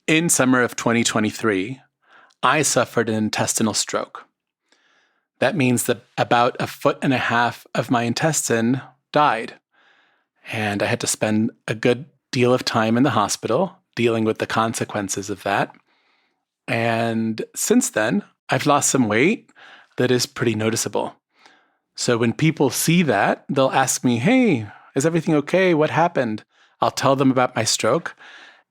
In summer of 2023, I suffered an intestinal stroke. That means that about 1.5 feet of my intestine died. And I had to spend a good deal of time in the hospital dealing with the consequences of that. And since then, I've lost some weight that is pretty noticeable. So when people see that, they'll ask me, hey, is everything okay? What happened? I'll tell them about my stroke.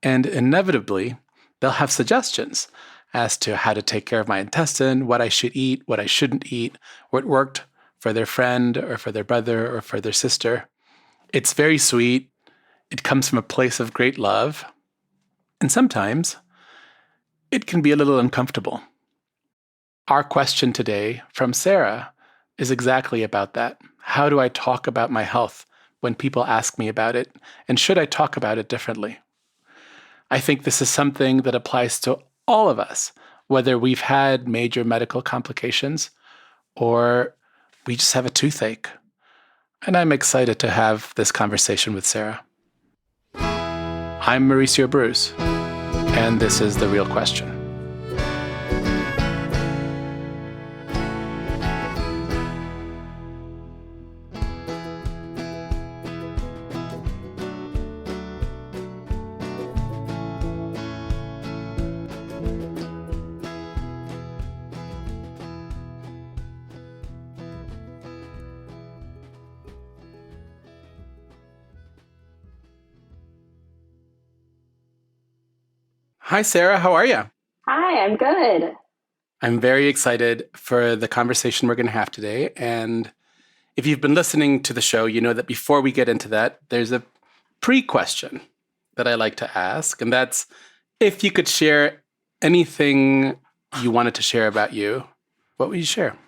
And inevitably, they'll have suggestions as to how to take care of my intestine, what I should eat, what I shouldn't eat, what worked for their friend or for their brother or for their sister. It's very sweet. It comes from a place of great love. And sometimes it can be a little uncomfortable. Our question today from Sarah is exactly about that. How do I talk about my health when people ask me about it? And should I talk about it differently? I think this is something that applies to all of us, whether we've had major medical complications or we just have a toothache. And I'm excited to have this conversation with Sarah. I'm Mauricio Bruce, and this is The Real Question. Hi, Sarah. How are you? Hi, I'm good. I'm very excited for the conversation we're going to have today. And if you've been listening to the show, you know that before we get into that, there's a pre-question that I like to ask. And that's if you could share anything you wanted to share about you, what would you share?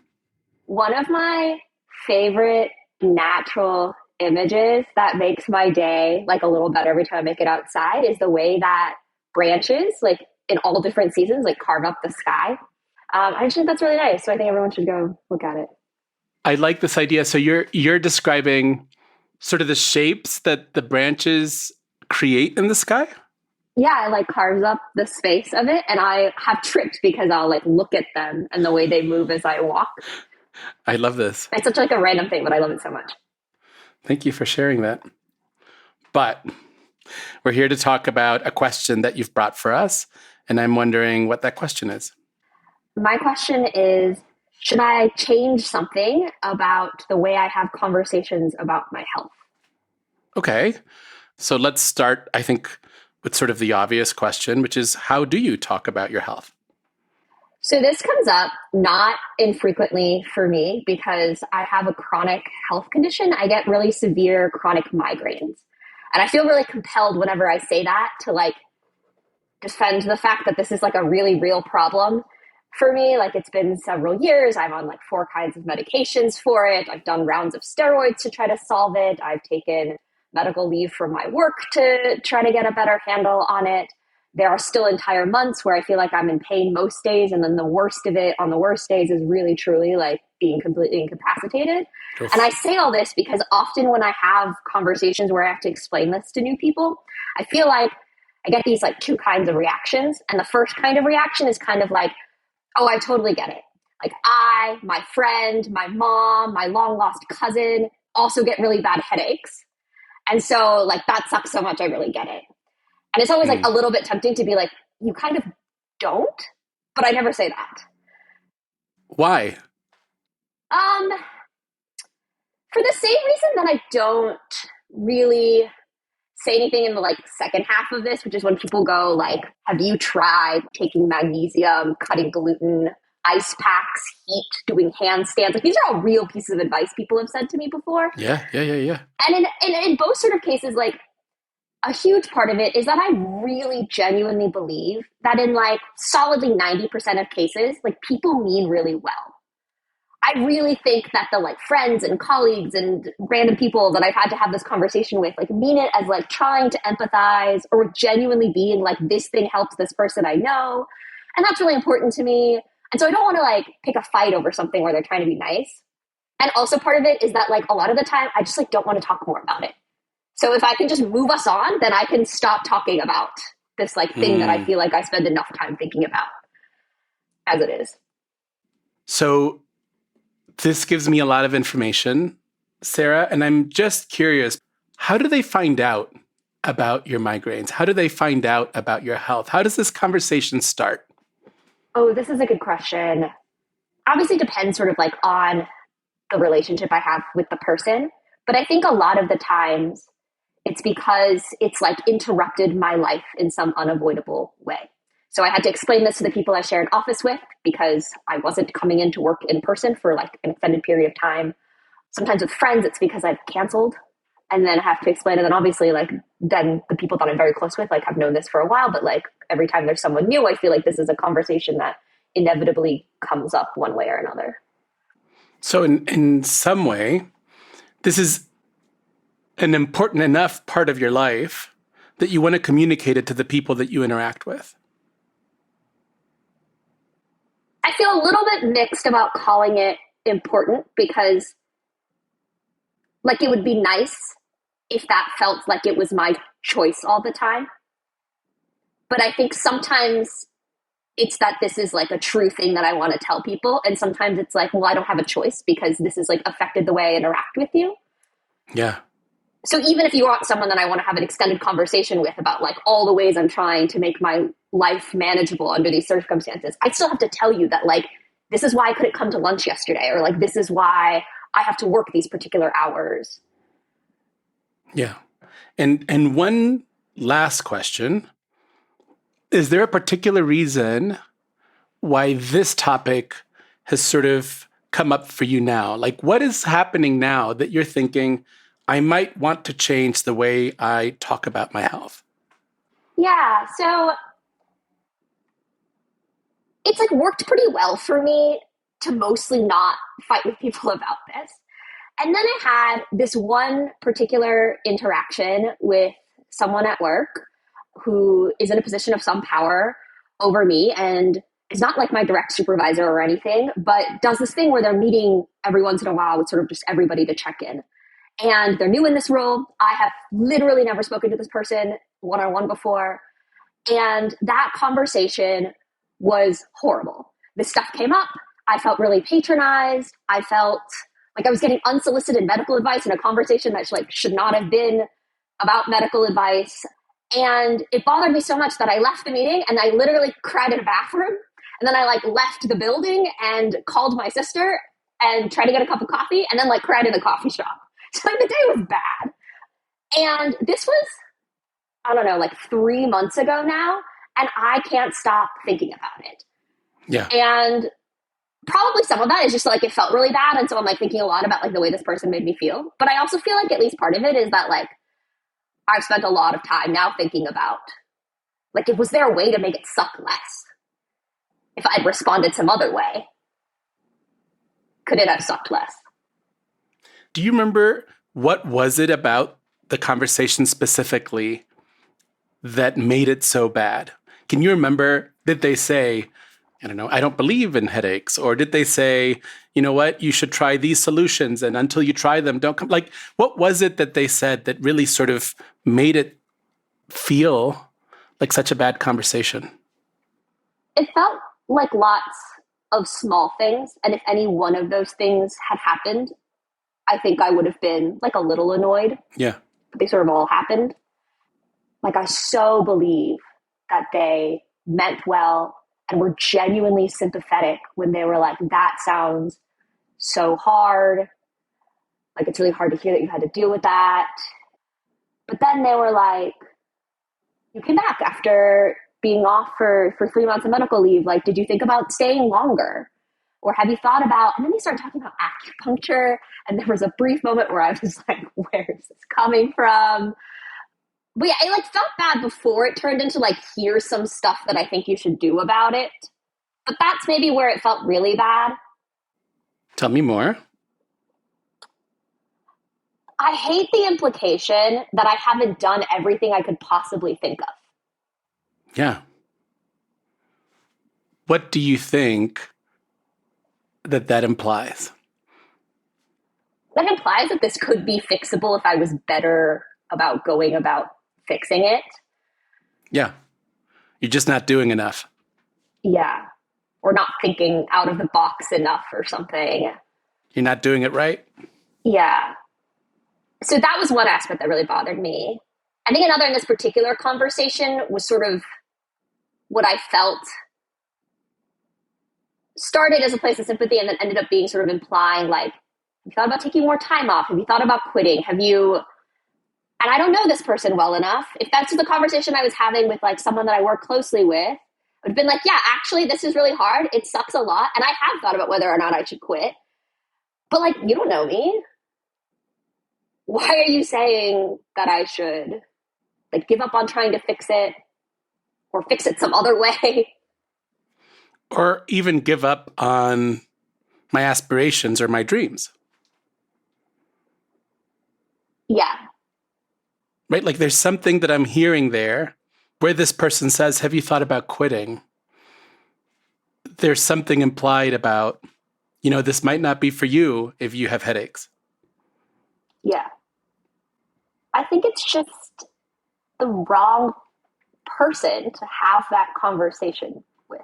One of my favorite natural images that makes my day like a little better every time I make it outside is the way that branches, like in all different seasons, like carve up the sky. I just think that's really nice. So I think everyone should go look at it. I like this idea. So you're describing sort of the shapes that the branches create in the sky? Yeah, it like carves up the space of it. And I have tripped because I'll like look at them and the way they move as I walk. I love this. It's such like a random thing, but I love it so much. Thank you for sharing that. But we're here to talk about a question that you've brought for us. And I'm wondering what that question is. My question is, should I change something about the way I have conversations about my health? Okay. So let's start, I think, with sort of the obvious question, which is how do you talk about your health? So this comes up not infrequently for me because I have a chronic health condition. I get really severe chronic migraines. And I feel really compelled whenever I say that to like defend the fact that this is like a really real problem for me. Like it's been several years. I'm on like 4 kinds of medications for it. I've done rounds of steroids to try to solve it. I've taken medical leave from my work to try to get a better handle on it. There are still entire months where I feel like I'm in pain most days. And then the worst of it on the worst days is really, truly like being completely incapacitated. Oof. And I say all this because often when I have conversations where I have to explain this to new people, I feel like I get these like 2 kinds of reactions. And the first kind of reaction is kind of like, oh, I totally get it. Like I, my friend, my mom, my long lost cousin also get really bad headaches. And so like that sucks so much. I really get it. And it's always like a little bit tempting to be like, you kind of don't, but I never say that. Why? For the same reason that I don't really say anything in the like second half of this, which is when people go like, have you tried taking magnesium, cutting gluten, ice packs, heat, doing handstands? Like these are all real pieces of advice people have said to me before. Yeah. And in both sort of cases, like a huge part of it is that I really genuinely believe that in like solidly 90% of cases, like people mean really well. I really think that the like friends and colleagues and random people that I've had to have this conversation with like mean it as like trying to empathize or genuinely being like, this thing helps this person I know. And that's really important to me. And so I don't want to like pick a fight over something where they're trying to be nice. And also part of it is that like a lot of the time I just like don't want to talk more about it. So if I can just move us on, then I can stop talking about this like thing that I Mm. feel like I spend enough time thinking about as it is. So this gives me a lot of information, Sarah, and I'm just curious, how do they find out about your migraines? How do they find out about your health? How does this conversation start? Oh, this is a good question. Obviously depends sort of like on the relationship I have with the person, but I think a lot of the times it's because it's like interrupted my life in some unavoidable way. So I had to explain this to the people I share an office with because I wasn't coming into work in person for like an extended period of time. Sometimes with friends, it's because I've canceled and then have to explain. And then obviously, like, then the people that I'm very close with, like, have known this for a while. But like every time there's someone new, I feel like this is a conversation that inevitably comes up one way or another. So in some way, this is an important enough part of your life that you want to communicate it to the people that you interact with. I feel a little bit mixed about calling it important because, like, it would be nice if that felt like it was my choice all the time. But I think sometimes it's that this is like a true thing that I want to tell people. And sometimes it's like, well, I don't have a choice because this has like affected the way I interact with you. Yeah. So even if you want someone that I want to have an extended conversation with about like all the ways I'm trying to make my life manageable under these circumstances, I still have to tell you that like, this is why I couldn't come to lunch yesterday, or like, this is why I have to work these particular hours. Yeah. And one last question, is there a particular reason why this topic has sort of come up for you now? Like, what is happening now that you're thinking, I might want to change the way I talk about my health? Yeah. So it's like worked pretty well for me to mostly not fight with people about this. And then I had this one particular interaction with someone at work who is in a position of some power over me and is not like my direct supervisor or anything, but does this thing where they're meeting every once in a while with sort of just everybody to check in. And they're new in this role. I have literally never spoken to this person one on one before. And that conversation was horrible. This stuff came up. I felt really patronized. I felt like I was getting unsolicited medical advice in a conversation that like should not have been about medical advice. And it bothered me so much that I left the meeting and I literally cried in a bathroom. And then I like left the building and called my sister and tried to get a cup of coffee and then like cried in a coffee shop. So like the day was bad. And this was, I don't know, like 3 months ago now. And I can't stop thinking about it. Yeah. And probably some of that is just like it felt really bad. And so I'm like thinking a lot about like the way this person made me feel. But I also feel like at least part of it is that like I've spent a lot of time now thinking about like, was there a way to make it suck less? If I'd responded some other way, could it have sucked less? Do you remember what was it about the conversation specifically that made it so bad? Can you remember, did they say, I don't know, I don't believe in headaches? Or did they say, you know what, you should try these solutions and until you try them, don't come? Like, what was it that they said that really sort of made it feel like such a bad conversation? It felt like lots of small things. And if any one of those things had happened, I think I would have been like a little annoyed, Yeah. but they sort of all happened. Like, I so believe that they meant well and were genuinely sympathetic when they were like, that sounds so hard. Like, it's really hard to hear that you had to deal with that. But then they were like, you came back after being off for 3 months of medical leave. Like, did you think about staying longer? Or have you thought about, and then they started talking about acupuncture. And there was a brief moment where I was like, where is this coming from? But yeah, it like felt bad before it turned into like, here's some stuff that I think you should do about it. But that's maybe where it felt really bad. Tell me more. I hate the implication that I haven't done everything I could possibly think of. Yeah. What do you think that implies? That implies that this could be fixable if I was better about going about fixing it. Yeah. You're just not doing enough. Yeah. Or not thinking out of the box enough or something. You're not doing it right. Yeah. So that was one aspect that really bothered me. I think another in this particular conversation was sort of what I felt started as a place of sympathy and then ended up being sort of implying like, have you thought about taking more time off? Have you thought about quitting? Have you, and I don't know this person well enough. If that's the conversation I was having with like someone that I work closely with, I would have been like, yeah, actually, this is really hard. It sucks a lot. And I have thought about whether or not I should quit. But like, you don't know me. Why are you saying that I should like give up on trying to fix it or fix it some other way? Or even give up on my aspirations or my dreams. Yeah. Right? Like there's something that I'm hearing there where this person says, have you thought about quitting? There's something implied about, this might not be for you if you have headaches. Yeah. I think it's just the wrong person to have that conversation with.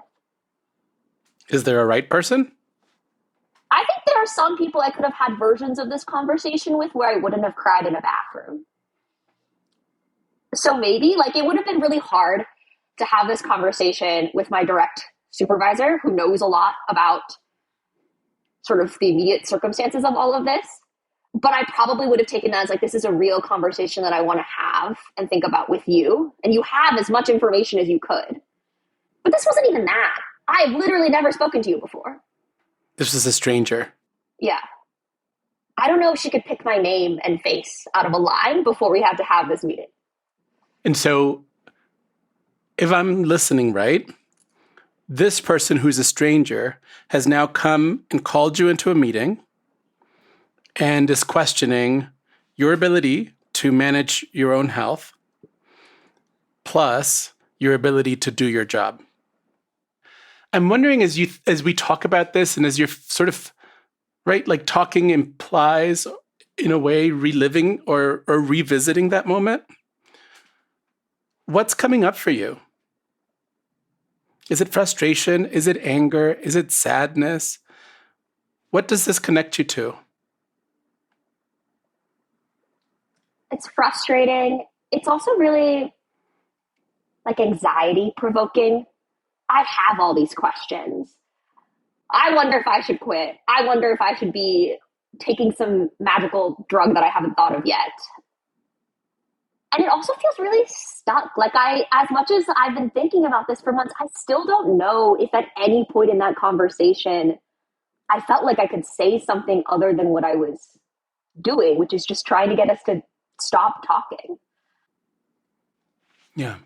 Is there a right person? I think there are some people I could have had versions of this conversation with where I wouldn't have cried in a bathroom. So maybe like it would have been really hard to have this conversation with my direct supervisor who knows a lot about sort of the immediate circumstances of all of this. But I probably would have taken that as like, this is a real conversation that I want to have and think about with you. And you have as much information as you could. But this wasn't even that. I've literally never spoken to you before. This was a stranger. Yeah. I don't know if she could pick my name and face out of a line before we had to have this meeting. And so if I'm listening right, this person who's a stranger has now come and called you into a meeting and is questioning your ability to manage your own health, plus your ability to do your job. I'm wondering as we talk about this and as you're sort of, right, like talking implies in a way reliving or revisiting that moment. What's coming up for you? Is it frustration? Is it anger? Is it sadness? What does this connect you to? It's frustrating. It's also really like anxiety provoking. I have all these questions. I wonder if I should quit. I wonder if I should be taking some magical drug that I haven't thought of yet. And it also feels really stuck. Like as much as I've been thinking about this for months, I still don't know if at any point in that conversation, I felt like I could say something other than what I was doing, which is just trying to get us to stop talking. Yeah.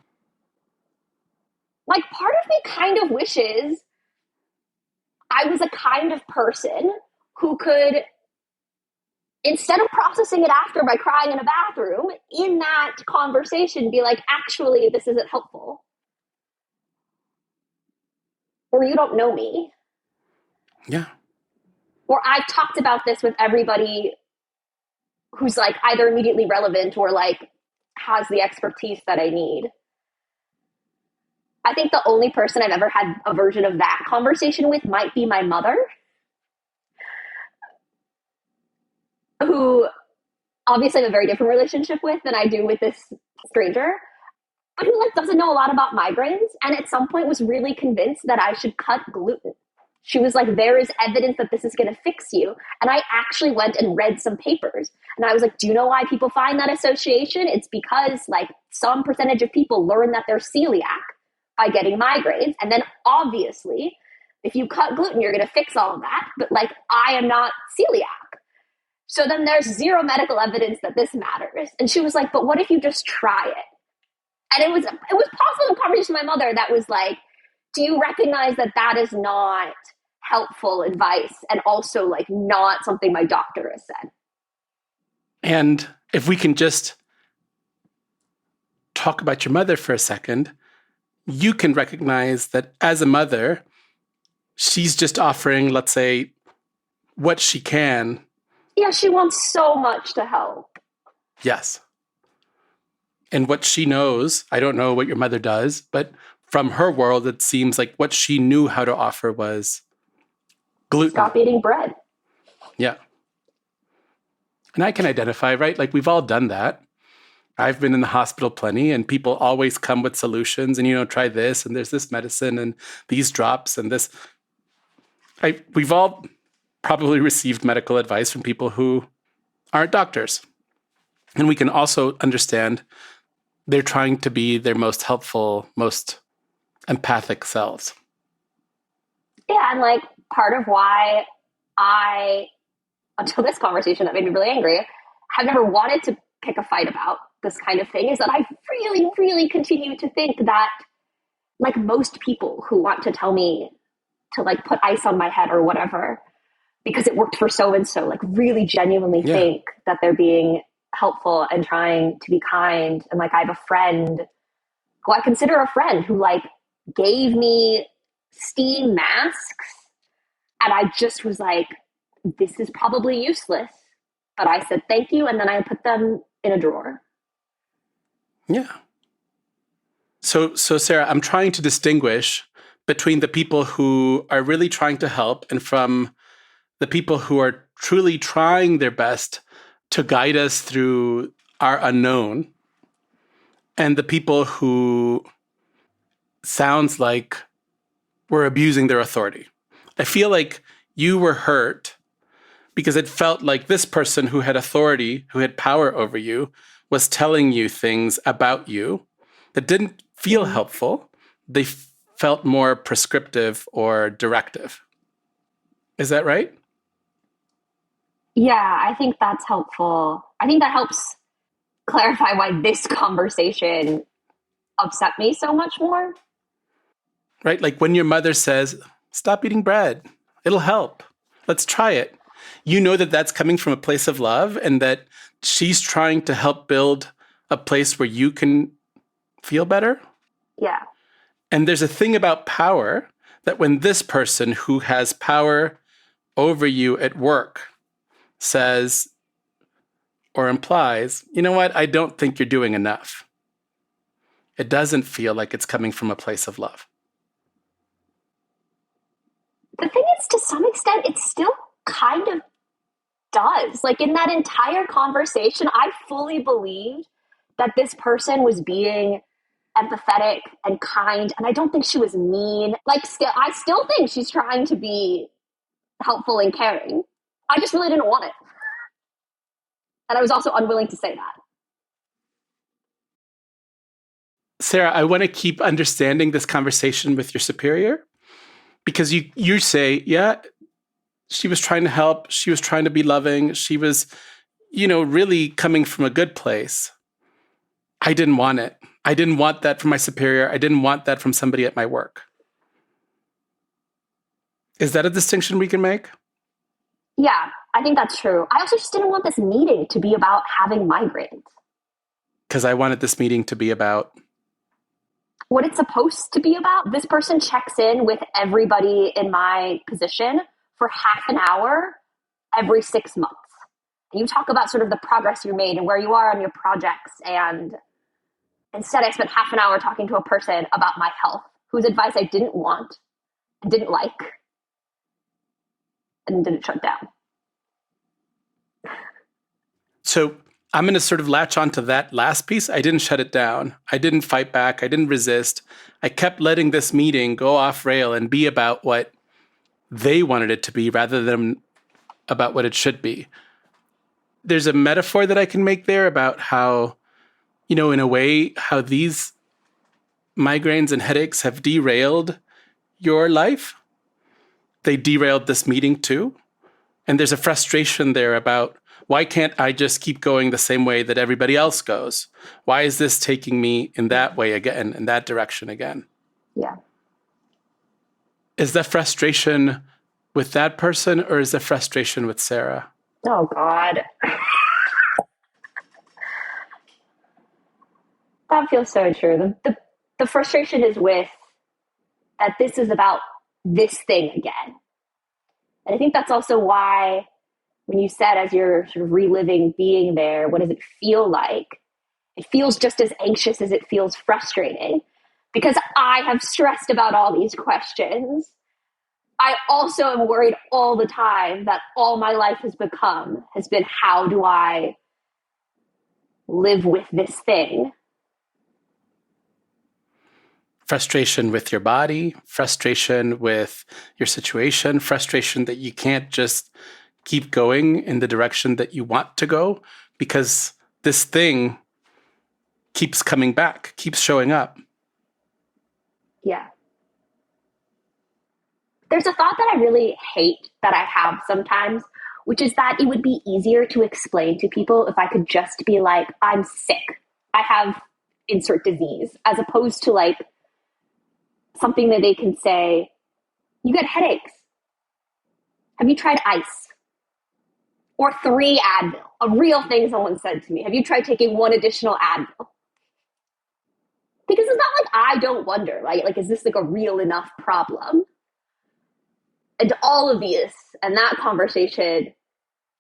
Like part of me kind of wishes I was a kind of person who could, instead of processing it after by crying in a bathroom, in that conversation be like, actually, this isn't helpful. Or you don't know me. Yeah. Or I've talked about this with everybody who's like either immediately relevant or like has the expertise that I need. I think the only person I've ever had a version of that conversation with might be my mother, who obviously I have a very different relationship with than I do with this stranger, but who like doesn't know a lot about migraines and at some point was really convinced that I should cut gluten. She was like, there is evidence that this is going to fix you. And I actually went and read some papers. And I was like, do you know why people find that association? It's because like some percentage of people learn that they're celiac by getting migraines. And then obviously, if you cut gluten, you're going to fix all of that. But like, I am not celiac. So then there's zero medical evidence that this matters. And she was like, but what if you just try it? And it was possible in conversation with my mother that was like, do you recognize that that is not helpful advice and also like not something my doctor has said? And if we can just talk about your mother for a second, you can recognize that as a mother, she's just offering, let's say, what she can. Yeah, she wants so much to help. Yes. And what she knows, I don't know what your mother does, but from her world, it seems like what she knew how to offer was gluten. Stop eating bread. Yeah. And I can identify, right? Like we've all done that. I've been in the hospital plenty, and people always come with solutions and, try this, and there's this medicine and these drops and this. We've all probably received medical advice from people who aren't doctors. And we can also understand they're trying to be their most helpful, most empathic selves. Yeah, and like part of why I, until this conversation that made me really angry, have never wanted to pick a fight about this kind of thing is that I really, really continue to think that like most people who want to tell me to like put ice on my head or whatever because it worked for so and so, like really genuinely think that they're being helpful and trying to be kind. And like I have a friend who I consider a friend who like gave me steam masks, and I just was like, this is probably useless. But I said thank you, and then I put them in a drawer. Yeah. So Sarah, I'm trying to distinguish between the people who are really trying to help and from the people who are truly trying their best to guide us through our unknown, and the people who sounds like we're abusing their authority. I feel like you were hurt because it felt like this person who had authority, who had power over you, was telling you things about you that didn't feel helpful. They felt more prescriptive or directive. Is that right? Yeah, I think that's helpful. I think that helps clarify why this conversation upset me so much more. Right? Like when your mother says, stop eating bread, it'll help. Let's try it. You know that that's coming from a place of love and that she's trying to help build a place where you can feel better. Yeah. And there's a thing about power that when this person who has power over you at work says or implies, you know what, I don't think you're doing enough, it doesn't feel like it's coming from a place of love. The thing is, to some extent, it still kind of does. Like in that entire conversation, I fully believed that this person was being empathetic and kind, and I don't think she was mean. Like, I still think she's trying to be helpful and caring. I just really didn't want it, and I was also unwilling to say that. Sarah, I want to keep understanding this conversation with your superior because you say, yeah, she was trying to help. She was trying to be loving. She was, really coming from a good place. I didn't want it. I didn't want that from my superior. I didn't want that from somebody at my work. Is that a distinction we can make? Yeah, I think that's true. I also just didn't want this meeting to be about having migraines. Because I wanted this meeting to be about what it's supposed to be about. This person checks in with everybody in my position for half an hour every 6 months. And you talk about sort of the progress you made and where you are on your projects. And instead, I spent half an hour talking to a person about my health, whose advice I didn't want, didn't like, and didn't shut down. So I'm going to sort of latch onto that last piece. I didn't shut it down. I didn't fight back. I didn't resist. I kept letting this meeting go off rail and be about what they wanted it to be rather than about what it should be. There's a metaphor that I can make there about how, in a way, how these migraines and headaches have derailed your life. They derailed this meeting too. And there's a frustration there about, why can't I just keep going the same way that everybody else goes? Why is this taking me in that way again, in that direction again? Yeah. Is that frustration with that person or is the frustration with Sarah? Oh, God. That feels so true. The frustration is with that this is about this thing again. And I think that's also why when you said as you're sort of reliving being there, what does it feel like? It feels just as anxious as it feels frustrating because I have stressed about all these questions. I also am worried all the time that all my life has been how do I live with this thing? Frustration with your body, frustration with your situation, frustration that you can't just keep going in the direction that you want to go because this thing keeps coming back, keeps showing up. Yeah. There's a thought that I really hate that I have sometimes, which is that it would be easier to explain to people if I could just be like, I'm sick. I have insert disease, as opposed to like something that they can say, you get headaches. Have you tried ice? Or 3 Advil, a real thing someone said to me. Have you tried taking 1 additional Advil? Because it's not like I don't wonder, right? Like, is this like a real enough problem? And all of these and that conversation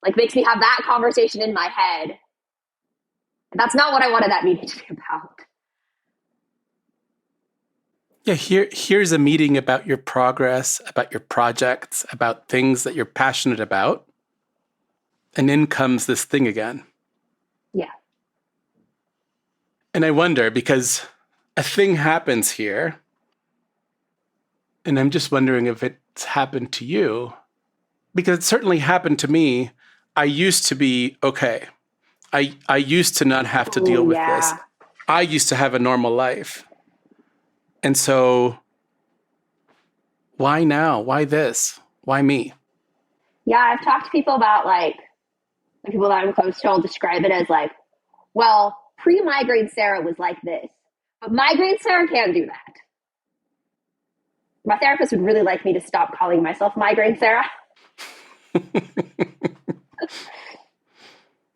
like makes me have that conversation in my head. And that's not what I wanted that meeting to be about. Yeah, here's a meeting about your progress, about your projects, about things that you're passionate about. And in comes this thing again. Yeah. And I wonder because a thing happens here, and I'm just wondering if it's happened to you, because it certainly happened to me. I used to be okay. I used to not have to deal Ooh, with this. yeah. I used to have a normal life. And so why now? Why this? Why me? Yeah, I've talked to people about like the people that I'm close to will describe it as like, well, pre-migraine Sarah was like this, but migraine Sarah can't do that. My therapist would really like me to stop calling myself migraine Sarah.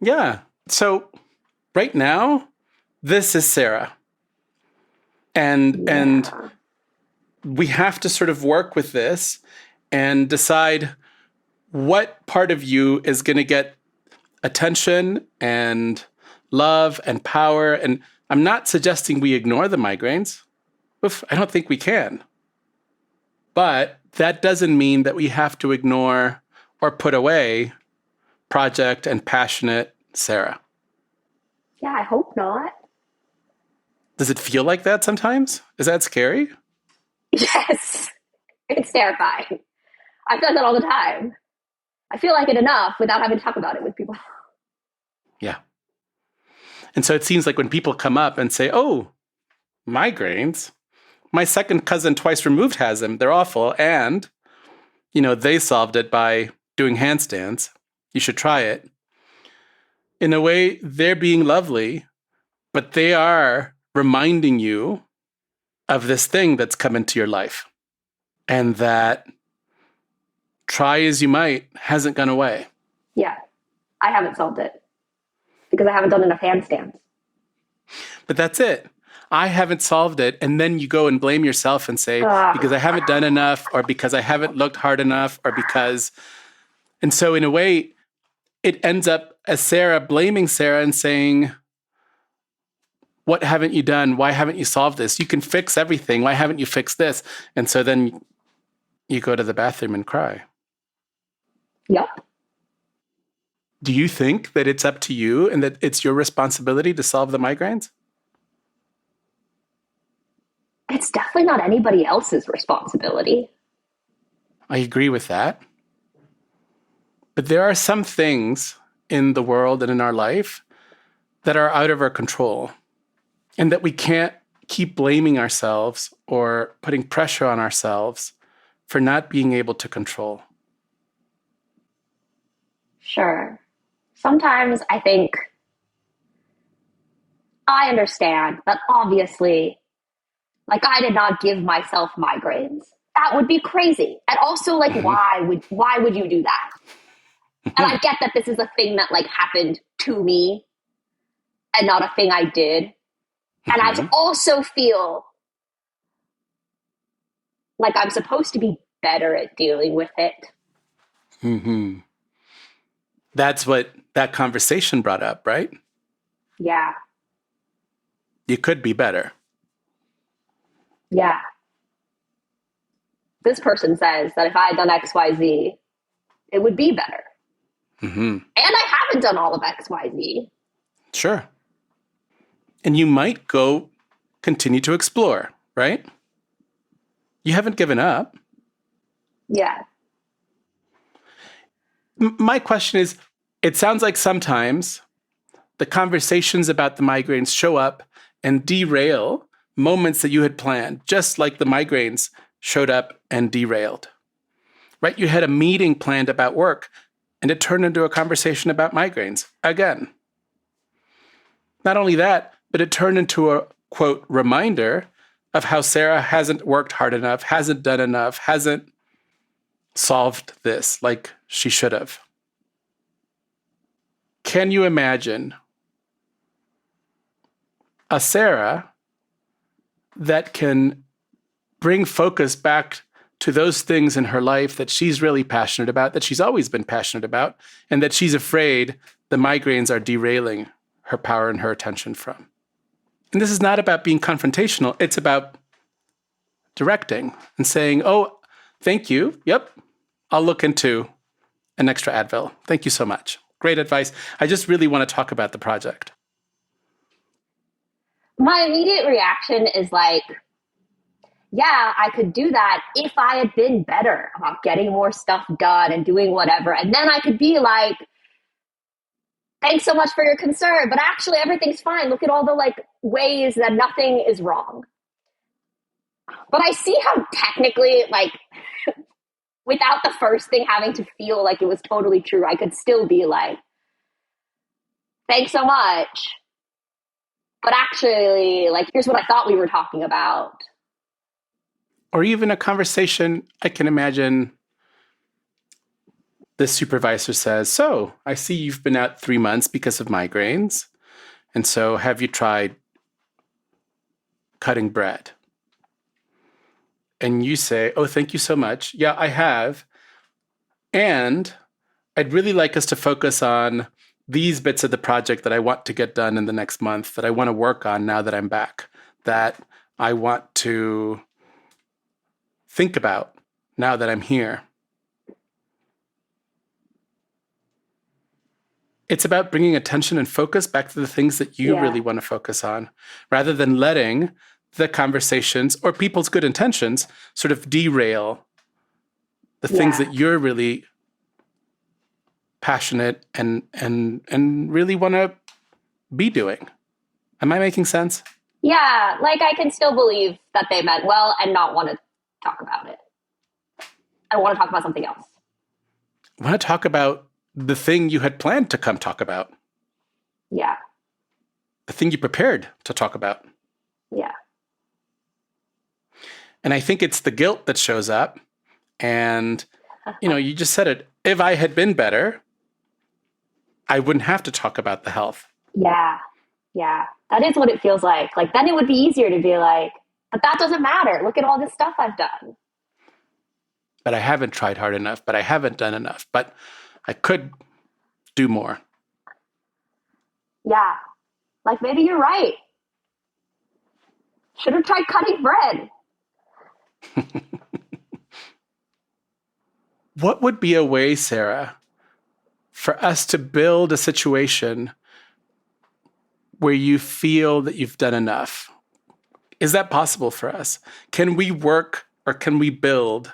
Yeah. So right now, this is Sarah. And Yeah. we have to sort of work with this and decide what part of you is going to get attention and love and power. And I'm not suggesting we ignore the migraines. Oof, I don't think we can. But that doesn't mean that we have to ignore or put away project and passionate Sarah. Yeah, I hope not. Does it feel like that sometimes? Is that scary? Yes. It's terrifying. I feel like that all the time. I feel like it enough without having to talk about it with people. Yeah. And so it seems like when people come up and say, oh, migraines, my second cousin twice removed has them. They're awful. And, they solved it by doing handstands. You should try it. In a way, they're being lovely, but they are reminding you of this thing that's come into your life. And that, try as you might, hasn't gone away. Yeah, I haven't solved it because I haven't done enough handstands. But that's it. I haven't solved it. And then you go and blame yourself and say, because I haven't done enough, or because I haven't looked hard enough, or because. And so, in a way, it ends up as Sarah blaming Sarah and saying, what haven't you done? Why haven't you solved this? You can fix everything. Why haven't you fixed this? And so then you go to the bathroom and cry. Yep. Do you think that it's up to you and that it's your responsibility to solve the migraines? It's definitely not anybody else's responsibility. I agree with that. But there are some things in the world and in our life that are out of our control and that we can't keep blaming ourselves or putting pressure on ourselves for not being able to control. Sure. Sometimes I think I understand that obviously, like I did not give myself migraines. That would be crazy. And also like Mm-hmm. why would you do that? And I get that this is a thing that like happened to me and not a thing I did. And I also feel like I'm supposed to be better at dealing with it. Mm-hmm. That's what that conversation brought up, right? Yeah. You could be better. Yeah. This person says that if I had done XYZ, it would be better. Mm-hmm. And I haven't done all of XYZ. Sure. And you might go continue to explore, right? You haven't given up. Yeah. My question is, it sounds like sometimes the conversations about the migraines show up and derail moments that you had planned, just like the migraines showed up and derailed, right? You had a meeting planned about work and it turned into a conversation about migraines again. Not only that, but it turned into a, quote, reminder of how Sarah hasn't worked hard enough, hasn't done enough, hasn't solved this like she should have. Can you imagine a Sarah that can bring focus back to those things in her life that she's really passionate about, that she's always been passionate about, and that she's afraid the migraines are derailing her power and her attention from? And this is not about being confrontational. It's about directing and saying, oh, thank you. Yep, I'll look into an extra Advil. Thank you so much. Great advice. I just really want to talk about the project. My immediate reaction is like, yeah, I could do that if I had been better about getting more stuff done and doing whatever. And then I could be like, thanks so much for your concern, but actually everything's fine. Look at all the like ways that nothing is wrong. But I see how technically, like, without the first thing having to feel like it was totally true, I could still be like, thanks so much. But actually, like, here's what I thought we were talking about. Or even a conversation, I can imagine the supervisor says, so I see you've been out 3 months because of migraines. And so have you tried cutting bread? And you say, oh, thank you so much. Yeah, I have. And I'd really like us to focus on these bits of the project that I want to get done in the next month, that I want to work on now that I'm back, that I want to think about now that I'm here. It's about bringing attention and focus back to the things that you really want to focus on, rather than letting the conversations or people's good intentions sort of derail the things that you're really passionate and really want to be doing. Am I making sense? Yeah, like I can still believe that they meant well and not want to talk about it. I want to talk about something else. I want to talk about the thing you had planned to come talk about. Yeah. The thing you prepared to talk about. Yeah. And I think it's the guilt that shows up. And, you just said it. If I had been better, I wouldn't have to talk about the health. Yeah. Yeah. That is what it feels like. Like, then it would be easier to be like, but that doesn't matter. Look at all this stuff I've done. But I haven't tried hard enough, but I haven't done enough, but I could do more. Yeah. Like, maybe you're right. Should have tried cutting bread. What would be a way, Sarah, for us to build a situation where you feel that you've done enough? Is that possible for us? Can we work or can we build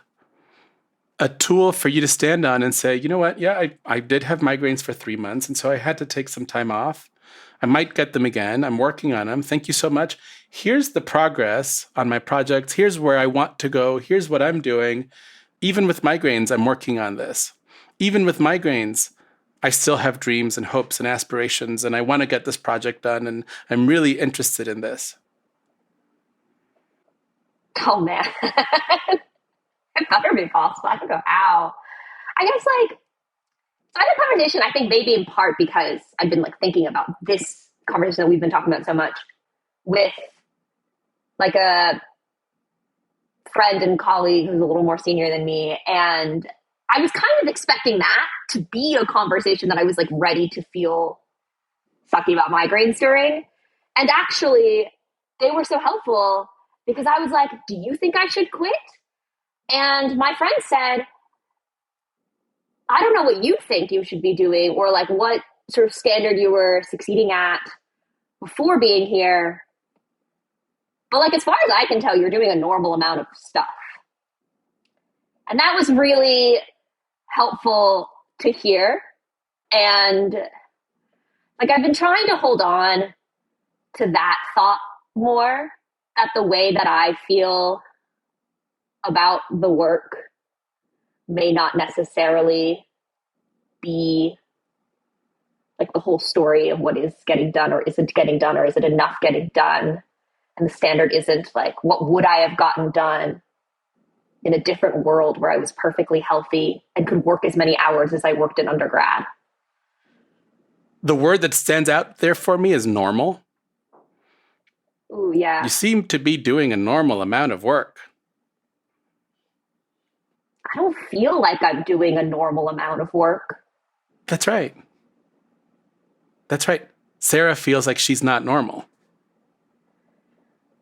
a tool for you to stand on and say, you know what? Yeah, I did have migraines for 3 months, and so I had to take some time off. I might get them again. I'm working on them. Thank you so much. Here's the progress on my projects. Here's where I want to go. Here's what I'm doing. Even with migraines, I'm working on this. Even with migraines, I still have dreams and hopes and aspirations, and I want to get this project done, and I'm really interested in this. Oh, man. It better be possible. I don't know how. I guess, like, so I had a conversation, I think maybe in part because I've been, like, thinking about this conversation that we've been talking about so much with, like, a friend and colleague who's a little more senior than me. And I was kind of expecting that to be a conversation that I was, like, ready to feel sucky about migraines during. And actually, they were so helpful because I was like, do you think I should quit? And my friend said, I don't know what you think you should be doing or like what sort of standard you were succeeding at before being here. But like, as far as I can tell, you're doing a normal amount of stuff. And that was really helpful to hear. And like, I've been trying to hold on to that thought more, that the way that I feel about the work may not necessarily be like the whole story of what is getting done or isn't getting done, or is it enough getting done? And the standard isn't like, what would I have gotten done in a different world where I was perfectly healthy and could work as many hours as I worked in undergrad? The word that stands out there for me is normal. Ooh, yeah. You seem to be doing a normal amount of work. I don't feel like I'm doing a normal amount of work. That's right. That's right. Sarah feels like she's not normal.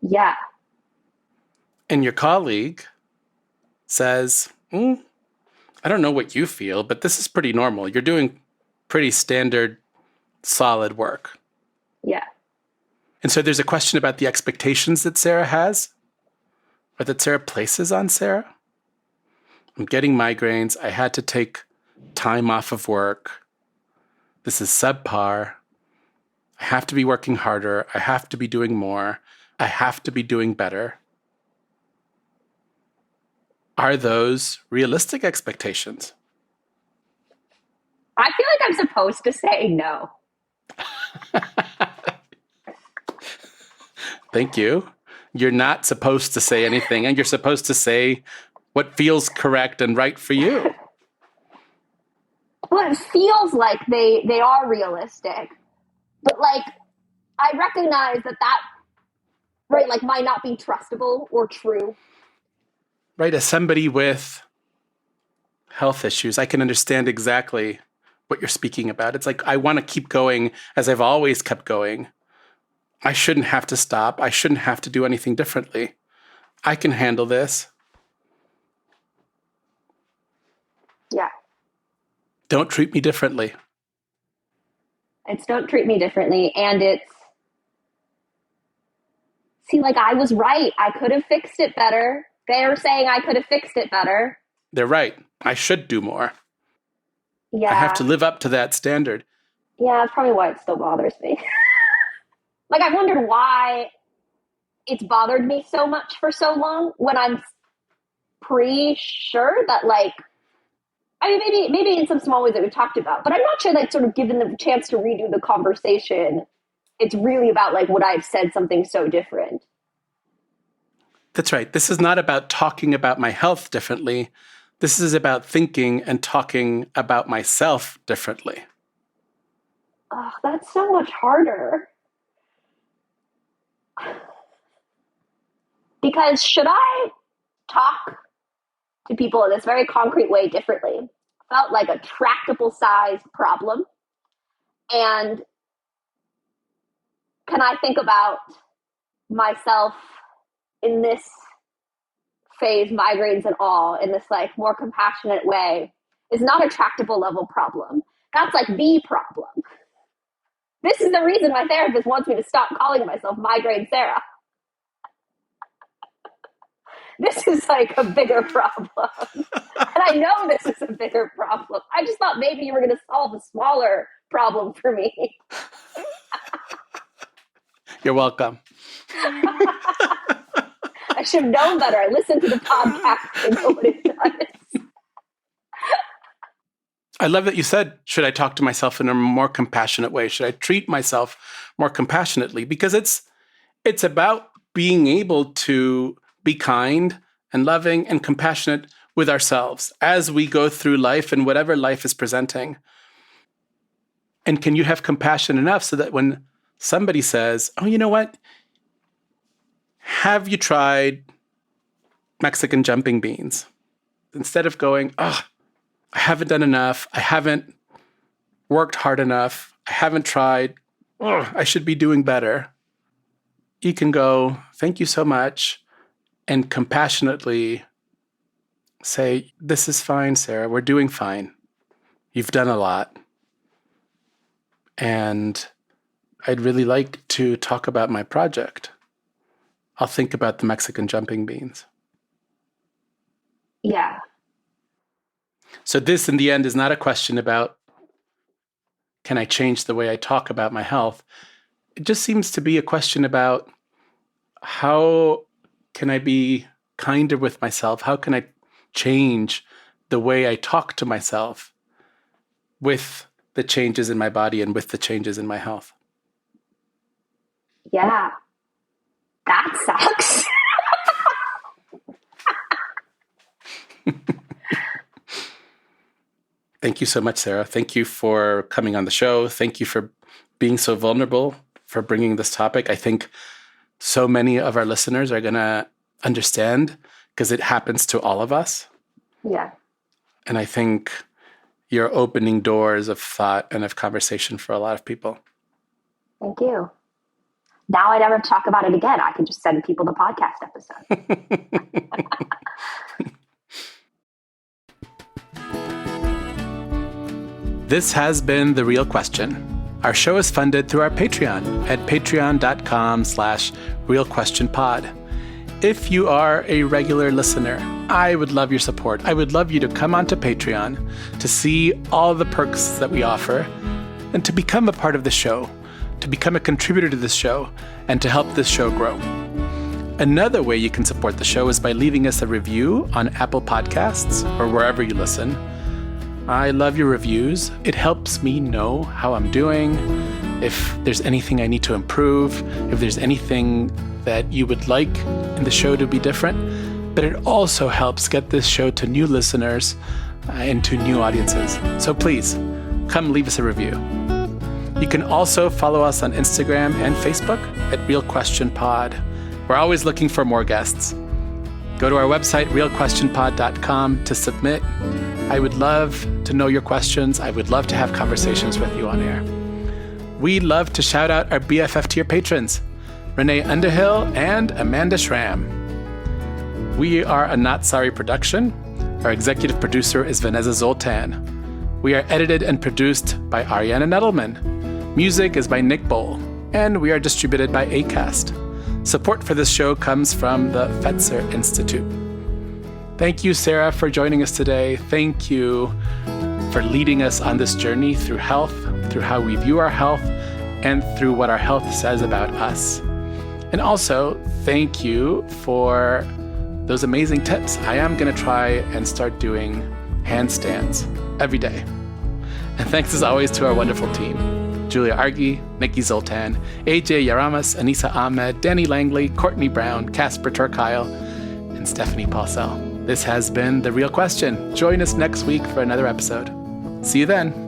Yeah. And your colleague says, I don't know what you feel, but this is pretty normal. You're doing pretty standard, solid work. Yeah. And so there's a question about the expectations that Sarah has, or that Sarah places on Sarah. I'm getting migraines. I had to take time off of work. This is subpar. I have to be working harder. I have to be doing more. I have to be doing better. Are those realistic expectations? I feel like I'm supposed to say no. Thank you. You're not supposed to say anything, and you're supposed to say what feels correct and right for you. Well, it feels like they are realistic, but like I recognize that right, like might not be trustable or true. Right, as somebody with health issues, I can understand exactly what you're speaking about. It's like, I want to keep going as I've always kept going. I shouldn't have to stop. I shouldn't have to do anything differently. I can handle this. Yeah. Don't treat me differently. It's don't treat me differently. And it's, see, like I was right. I could have fixed it better. They're saying I could have fixed it better. They're right. I should do more. Yeah. I have to live up to that standard. Yeah, that's probably why it still bothers me. Like, I wondered why it's bothered me so much for so long when I'm pretty sure that, like, I mean, maybe in some small ways that we've talked about, but I'm not sure that sort of given the chance to redo the conversation, it's really about, like, would I have said something so different? That's right. This is not about talking about my health differently. This is about thinking and talking about myself differently. Oh, that's so much harder. Because should I talk to people in this very concrete way differently? Felt like a tractable sized problem. And can I think about myself in this phase, migraines and all, in this like more compassionate way, is not a tractable level problem. That's like the problem. This is the reason my therapist wants me to stop calling myself Migraine Sarah. This is like a bigger problem. And I know this is a bigger problem. I just thought maybe you were going to solve a smaller problem for me. You're welcome. I should have known better. I listened to the podcast and know what it does. I love that you said, should I talk to myself in a more compassionate way? Should I treat myself more compassionately? Because it's about being able to be kind and loving and compassionate with ourselves as we go through life and whatever life is presenting. And can you have compassion enough so that when somebody says, oh, you know what? Have you tried Mexican jumping beans? Instead of going, oh, I haven't done enough. I haven't worked hard enough. I haven't tried. Oh, I should be doing better. You can go, thank you so much. and compassionately say, this is fine, Sarah. We're doing fine. You've done a lot. And I'd really like to talk about my project. I'll think about the Mexican jumping beans. Yeah. So this, in the end, is not a question about, can I change the way I talk about my health? It just seems to be a question about, how can I be kinder with myself? How can I change the way I talk to myself with the changes in my body and with the changes in my health? Yeah. That sucks. Thank you so much, Sarah. Thank you for coming on the show. Thank you for being so vulnerable, for bringing this topic. I think so many of our listeners are going to understand, because it happens to all of us. Yeah. And I think you're opening doors of thought and of conversation for a lot of people. Thank you. Now I never talk about it again. I can just send people the podcast episode. This has been The Real Question. Our show is funded through our Patreon at patreon.com/realquestionpod. If you are a regular listener, I would love your support. I would love you to come onto Patreon to see all the perks that we offer and to become a part of the show, to become a contributor to this show, and to help this show grow. Another way you can support the show is by leaving us a review on Apple Podcasts or wherever you listen. I love your reviews. It helps me know how I'm doing, if there's anything I need to improve, if there's anything that you would like in the show to be different. But it also helps get this show to new listeners and to new audiences. So please, come leave us a review. You can also follow us on Instagram and Facebook at Real Question Pod. We're always looking for more guests. Go to our website, realquestionpod.com, to submit. I would love to know your questions. I would love to have conversations with you on air. We love to shout out our BFF tier patrons, Renee Underhill and Amanda Schramm. We are a Not Sorry production. Our executive producer is Vanessa Zoltan. We are edited and produced by Ariana Nettleman. Music is by Nick Bowl, and we are distributed by Acast. Support for this show comes from the Fetzer Institute. Thank you, Sarah, for joining us today. Thank you for leading us on this journey through health, through how we view our health, and through what our health says about us. And also, thank you for those amazing tips. I am going to try and start doing handstands every day. And thanks as always to our wonderful team. Julia Argy, Nikki Zoltan, AJ Yaramas, Anissa Ahmed, Danny Langley, Courtney Brown, Casper Turkile, and Stephanie Paulsell. This has been The Real Question. Join us next week for another episode. See you then.